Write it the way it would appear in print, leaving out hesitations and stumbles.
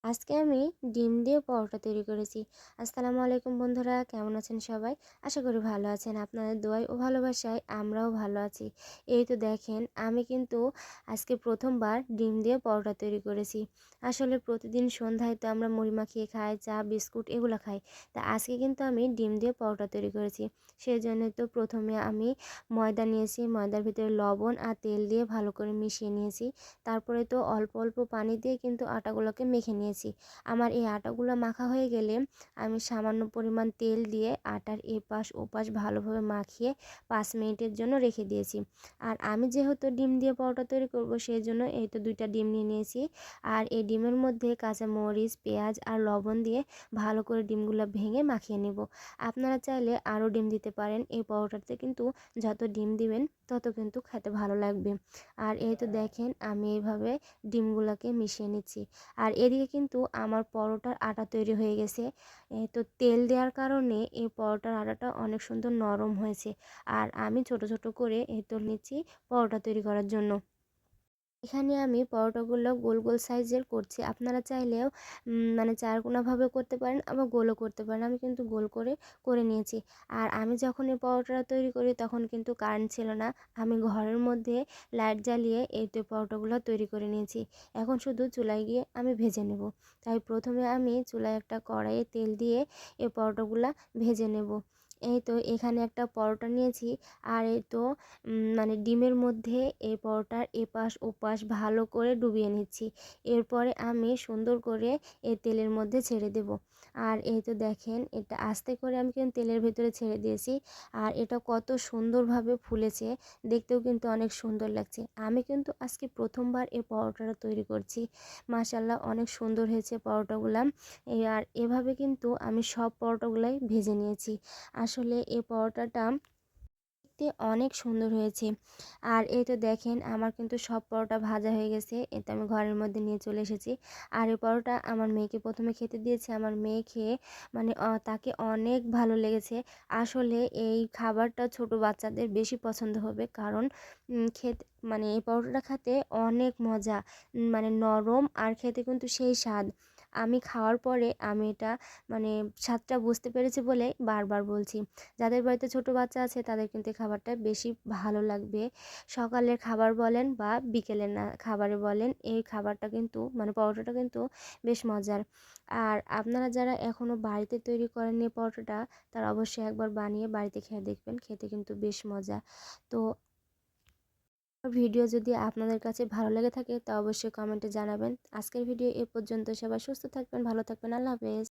আজকে আমি ডিম দিয়ে পরোটা তৈরি করেছি। আসসালামু আলাইকুম বন্ধুরা, কেমন আছেন সবাই? আশা করি ভালো আছেন। আপনাদের দোয়ায় ও ভালোবাসায় আমরাও ভালো আছি। এই তো দেখেন, আমি কিন্তু আজকে প্রথমবার ডিম দিয়ে পরোটা তৈরি করেছি। আসলে প্রতিদিন সন্ধ্যায় তো আমরা মুড়ি মাখিয়ে খাই, চা বিস্কুট এগুলো খাই। তা আজকে কিন্তু আমি ডিম দিয়ে পরোটা তৈরি করেছি। সেজন্য তো প্রথমে আমি ময়দা নিয়েছি, ময়দার ভিতরে লবণ আর তেল দিয়ে ভালো করে মিশিয়ে নিয়েছি। তারপরে তো অল্প অল্প পানি দিয়ে কিন্তু আটাগুলোকে মেখে নিয়েছি। আমার এই আটাগুলো মাখা হয়ে গেলে আমি সামান্য পরিমাণ তেল দিয়ে আটার এপাশ ওপাশ ভালোভাবে মাখিয়ে 5 মিনিটের জন্য রেখে দিয়েছি। আর আমি যেহেতু ডিম দিয়ে পরোটা তৈরি করব, সেই জন্য এই তো 2টা ডিম নিয়ে নিয়েছি। আর এই ডিমের মধ্যে কাঁচা মরিচ, পেঁয়াজ আর লবণ দিয়ে ভালো করে ডিমগুলো ভেঙে মাখিয়ে নেব। আপনারা চাইলে আরও ডিম দিতে পারেন। এই পরোটাতে কিন্তু যত ডিম দিবেন তত কিন্তু খেতে ভালো লাগবে। আর এই তো দেখেন, আমি এইভাবে ডিমগুলোকে মিশিয়ে নিচ্ছি। আর এদিকে কিন্তু আমার পরোটার আটা তৈরি হয়ে গেছে। তো তেল দেওয়ার কারণে এই পরোটার আটাটা অনেক সুন্দর নরম হয়েছে। আর আমি ছোট ছোট করে এই তো নিচ্ছি পরোটা তৈরি করার জন্য। এখানে আমি পরোটাগুলো গোল গোল সাইজের করছি। আপনারা চাইলেও মানে চারকোনাভাবে করতে পারেন, আবার গোলও করতে পারেন। আমি কিন্তু গোল করে করে নিয়েছি। আর আমি যখন এই পরোটাটা তৈরি করি তখন কিন্তু কারেন্ট ছিল না। আমি ঘরের মধ্যে লাইট জ্বালিয়ে এই তো পরোটাগুলো তৈরি করে নিয়েছি। এখন শুধু চুলায় গিয়ে আমি ভেজে নেব। তাই প্রথমে আমি চুলায় একটা কড়াইয়ে তেল দিয়ে এই পরোটাগুলো ভেজে নেব। এই তো এখানে একটা পরোটা নিয়েছি। আর এই তো মানে ডিমের মধ্যে এই পরোটার এপাশ ওপাশ ভালো করে ডুবিয়ে নিচ্ছি। এরপরে আমি সুন্দর করে এই তেলের মধ্যে ছেড়ে দেব। আর এই তো দেখেন, এটা আস্তে করে আমি কিন্তু তেলের ভেতরে ছেড়ে দিয়েছি। আর এটা কত সুন্দরভাবে ফুলেছে, দেখতেও কিন্তু অনেক সুন্দর লাগছে। আমি কিন্তু আজকে প্রথমবার এই পরোটাটা তৈরি করছি। মাশাল্লাহ, অনেক সুন্দর হয়েছে পরোটাগুলা। আর এভাবে কিন্তু আমি সব পরোটাগুলাই ভেজে নিয়েছি। আসলে এই পরোটাটা দেখতে অনেক সুন্দর হয়েছে। আর এই তো দেখেন, আমার কিন্তু সব পরোটা ভাজা হয়ে গেছে। এটা আমি ঘরের মধ্যে নিয়ে চলে এসেছি। আর এই পরোটা আমার মেয়েকে প্রথমে খেতে দিয়েছি। আমার মেয়ে খেয়ে মানে তাকে অনেক ভালো লেগেছে। আসলে এই খাবারটা ছোট বাচ্চাদের বেশি পছন্দ হবে, কারণ খেতে মানে এই পরোটাটা খেতে অনেক মজা। মানে নরম আর খেতে কিন্তু সেই স্বাদ। আমি খাওয়ার পরে আমি এটা মানে স্বাদটা বুঝতে পেরেছি বলে বারবার বলছি। যাদের বাড়িতে ছোট বাচ্চা আছে তাদের কিন্তু এই খাবারটা বেশি ভালো লাগবে। সকালের খাবার বলেন বা বিকেলের খাবারে বলেন, এই খাবারটা কিন্তু মানে পরোটাটা কিন্তু বেশ মজার। আর আপনারা যারা এখনও বাড়িতে তৈরি করেননি পরোটাটা, তারা অবশ্যই একবার বানিয়ে বাড়িতে খেয়ে দেখবেন, খেতে কিন্তু বেশ মজা। তো ভিডিও যদি আপনাদের কাছে ভালো লেগে থাকে তা অবশ্যই কমেন্টে জানাবেন। আজকের ভিডিও এ পর্যন্ত। সবাই সুস্থ থাকবেন, ভালো থাকবেন। আল্লাহ হাফেজ।